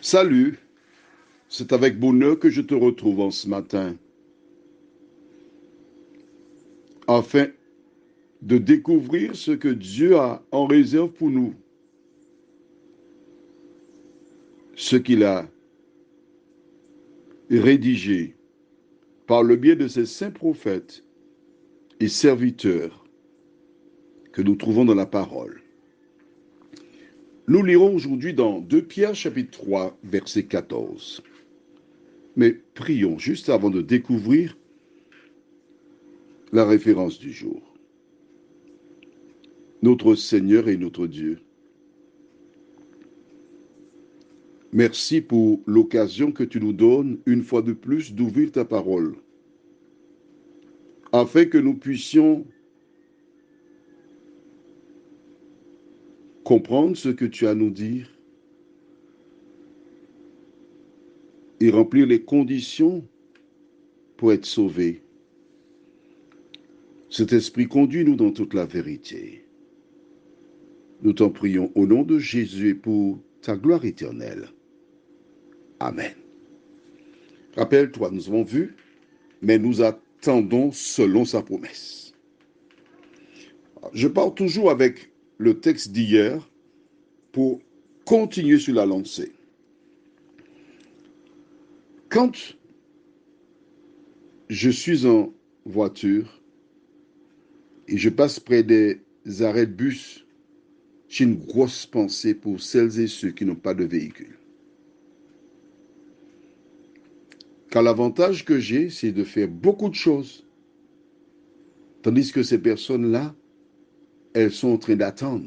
Salut, c'est avec bonheur que je te retrouve en ce matin, afin de découvrir ce que Dieu a en réserve pour nous, ce qu'il a rédigé par le biais de ses saints prophètes et serviteurs que nous trouvons dans la parole. Nous lirons aujourd'hui dans 2 Pierre chapitre 3, verset 14. Mais prions juste avant de découvrir la référence du jour. Notre Seigneur et notre Dieu, merci pour l'occasion que tu nous donnes une fois de plus d'ouvrir ta parole, afin que nous puissions comprendre ce que tu as à nous dire et remplir les conditions pour être sauvés. Cet esprit, conduit-nous dans toute la vérité. Nous t'en prions au nom de Jésus et pour ta gloire éternelle. Amen. Rappelle-toi, nous avons vu, mais nous attendons selon sa promesse. Je pars toujours avec le texte d'hier pour continuer sur la lancée. Quand je suis en voiture et je passe près des arrêts de bus, j'ai une grosse pensée pour celles et ceux qui n'ont pas de véhicule. Car l'avantage que j'ai, c'est de faire beaucoup de choses. Tandis que ces personnes-là, elles sont en train d'attendre.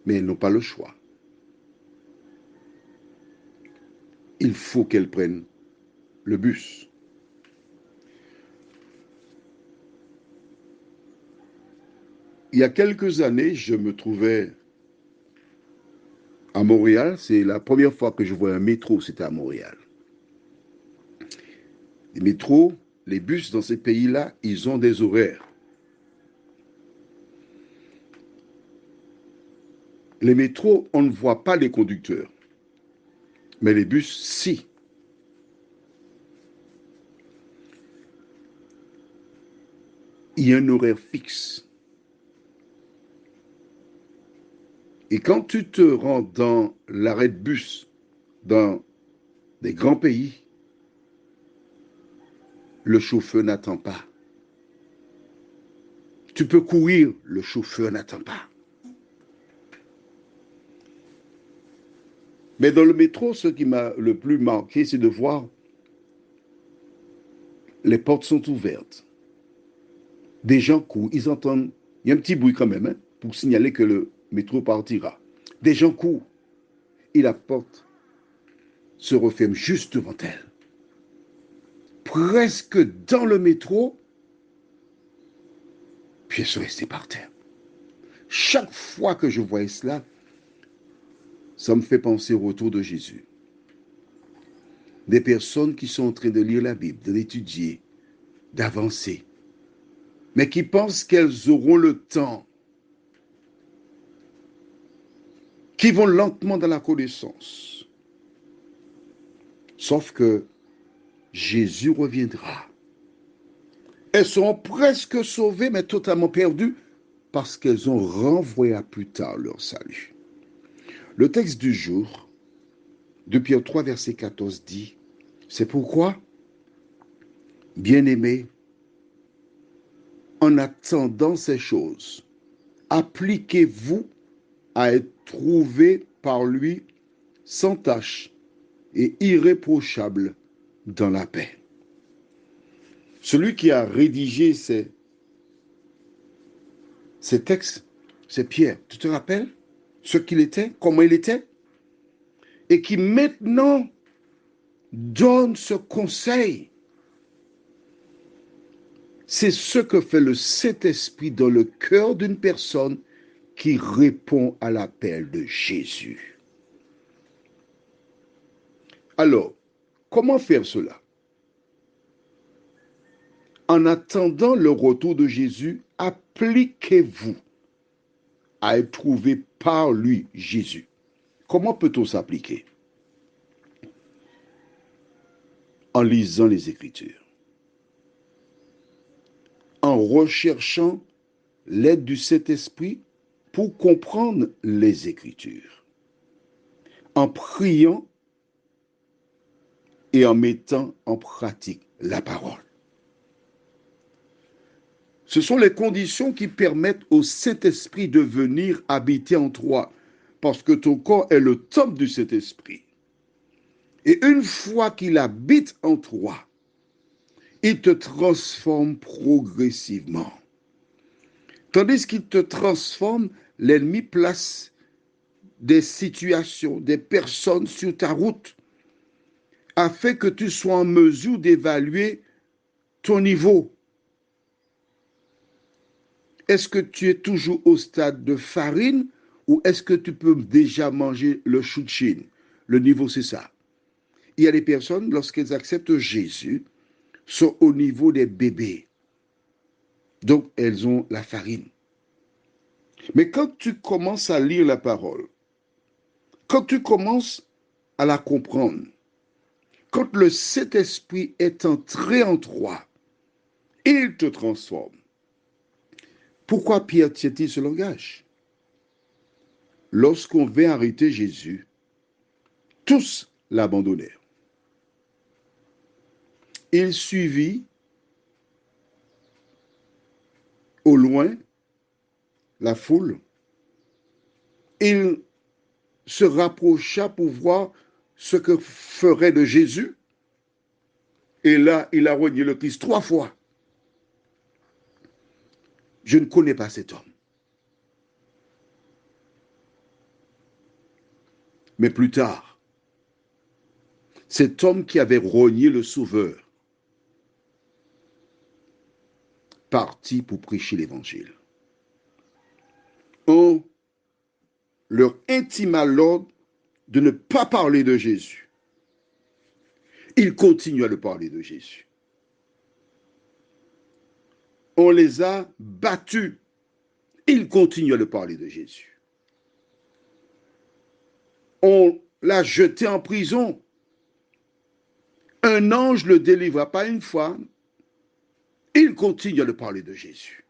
Mais elles n'ont pas le choix. Il faut qu'elles prennent le bus. Il y a quelques années, je me trouvais à Montréal. C'est la première fois que je vois un métro, c'était à Montréal. Les métros, les bus dans ces pays-là, ils ont des horaires. Les métros, on ne voit pas les conducteurs. Mais les bus, si. Il y a un horaire fixe. Et quand tu te rends dans l'arrêt de bus, dans des grands pays, le chauffeur n'attend pas. Tu peux courir, le chauffeur n'attend pas. Mais dans le métro, ce qui m'a le plus marqué, c'est de voir les portes sont ouvertes. Des gens courent, ils entendent, il y a un petit bruit quand même, pour signaler que le métro partira. Des gens courent et la porte se referme juste devant elle. Presque dans le métro, puis elle se restait par terre. Chaque fois que je voyais cela, ça me fait penser au retour de Jésus. Des personnes qui sont en train de lire la Bible, de l'étudier, d'avancer, mais qui pensent qu'elles auront le temps, qui vont lentement dans la connaissance. Sauf que Jésus reviendra. Elles seront presque sauvées, mais totalement perdues, parce qu'elles ont renvoyé à plus tard leur salut. Le texte du jour, de Pierre 3, verset 14, dit, c'est pourquoi, bien-aimés, en attendant ces choses, appliquez-vous à être trouvés par lui sans tache et irréprochable dans la paix. Celui qui a rédigé ces textes, c'est Pierre. Tu te rappelles ce qu'il était, comment il était, et qui maintenant donne ce conseil. C'est ce que fait le Saint-Esprit dans le cœur d'une personne qui répond à l'appel de Jésus. Alors, comment faire cela? En attendant le retour de Jésus, appliquez-vous à être trouvé par lui, Jésus. Comment peut-on s'appliquer? En lisant les Écritures, en recherchant l'aide du Saint-Esprit pour comprendre les Écritures, en priant et en mettant en pratique la parole. Ce sont les conditions qui permettent au Saint-Esprit de venir habiter en toi, parce que ton corps est le temple du Saint-Esprit. Et une fois qu'il habite en toi, il te transforme progressivement. Tandis qu'il te transforme, l'ennemi place des situations, des personnes sur ta route, afin que tu sois en mesure d'évaluer ton niveau. Est-ce que tu es toujours au stade de farine ou est-ce que tu peux déjà manger le chou de Chine? Le niveau, c'est ça. Il y a des personnes, lorsqu'elles acceptent Jésus, sont au niveau des bébés. Donc, elles ont la farine. Mais quand tu commences à lire la parole, quand tu commences à la comprendre, quand le Saint-Esprit est entré en toi, il te transforme. Pourquoi Pierre tient-il ce langage? Lorsqu'on vint arrêter Jésus, tous l'abandonnèrent. Il suivit au loin la foule. Il se rapprocha pour voir ce que ferait de Jésus. Et là, il a renié le Christ 3 fois. Je ne connais pas cet homme. Mais plus tard, cet homme qui avait renié le Sauveur partit pour prêcher l'Évangile. On leur intima l'ordre de ne pas parler de Jésus. Ils continuent à le parler de Jésus. On les a battus. Ils continuent à le parler de Jésus. On l'a jeté en prison. Un ange le délivra pas une fois. Il continue à le parler de Jésus.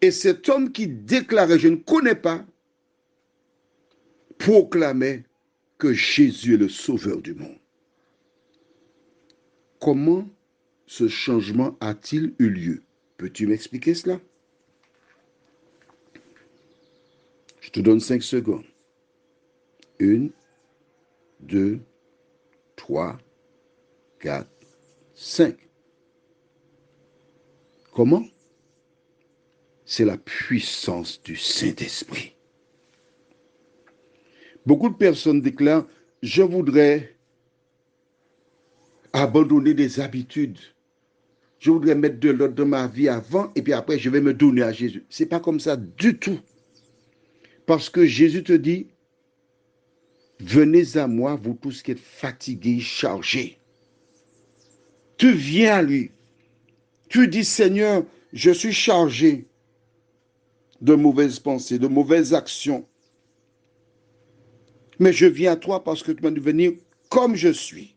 Et cet homme qui déclarait « Je ne connais pas » proclamait que Jésus est le sauveur du monde. Comment ce changement a-t-il eu lieu? Peux-tu m'expliquer cela? Je te donne 5 secondes. 1, 2, 3, 4, 5. Comment? C'est la puissance du Saint-Esprit. Beaucoup de personnes déclarent « Je voudrais abandonner des habitudes. Je voudrais mettre de l'ordre dans ma vie avant et puis après je vais me donner à Jésus. » Ce n'est pas comme ça du tout. Parce que Jésus te dit « Venez à moi, vous tous qui êtes fatigués, chargés. » Tu viens à lui. Tu dis « Seigneur, je suis chargé de mauvaises pensées, de mauvaises actions. Mais je viens à toi parce que tu m'as dit venir comme je suis. »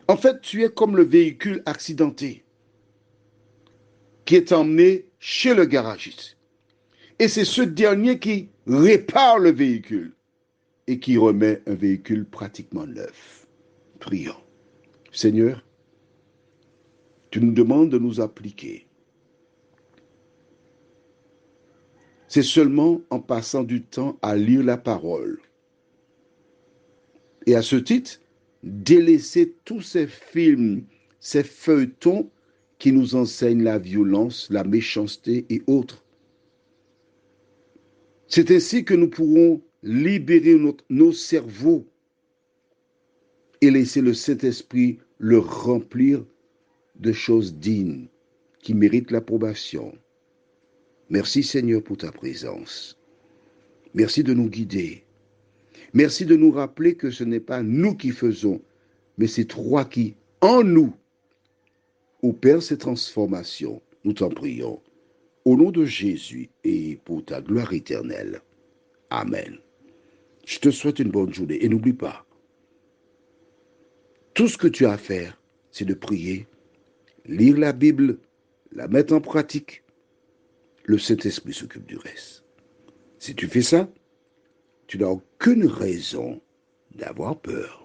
En fait, tu es comme le véhicule accidenté qui est emmené chez le garagiste. Et c'est ce dernier qui répare le véhicule et qui remet un véhicule pratiquement neuf. Prions. Seigneur, tu nous demandes de nous appliquer. C'est seulement en passant du temps à lire la parole. Et à ce titre, délaisser tous ces films, ces feuilletons qui nous enseignent la violence, la méchanceté et autres. C'est ainsi que nous pourrons libérer nos cerveaux et laisser le Saint-Esprit le remplir de choses dignes qui méritent l'approbation. Merci Seigneur pour ta présence. Merci de nous guider. Merci de nous rappeler que ce n'est pas nous qui faisons, mais c'est toi qui, en nous, opère ces transformations. Nous t'en prions. au nom de Jésus et pour ta gloire éternelle. Amen. Je te souhaite une bonne journée et n'oublie pas, tout ce que tu as à faire, c'est de prier, lire la Bible, la mettre en pratique. Le Saint-Esprit s'occupe du reste. Si tu fais ça, tu n'as aucune raison d'avoir peur.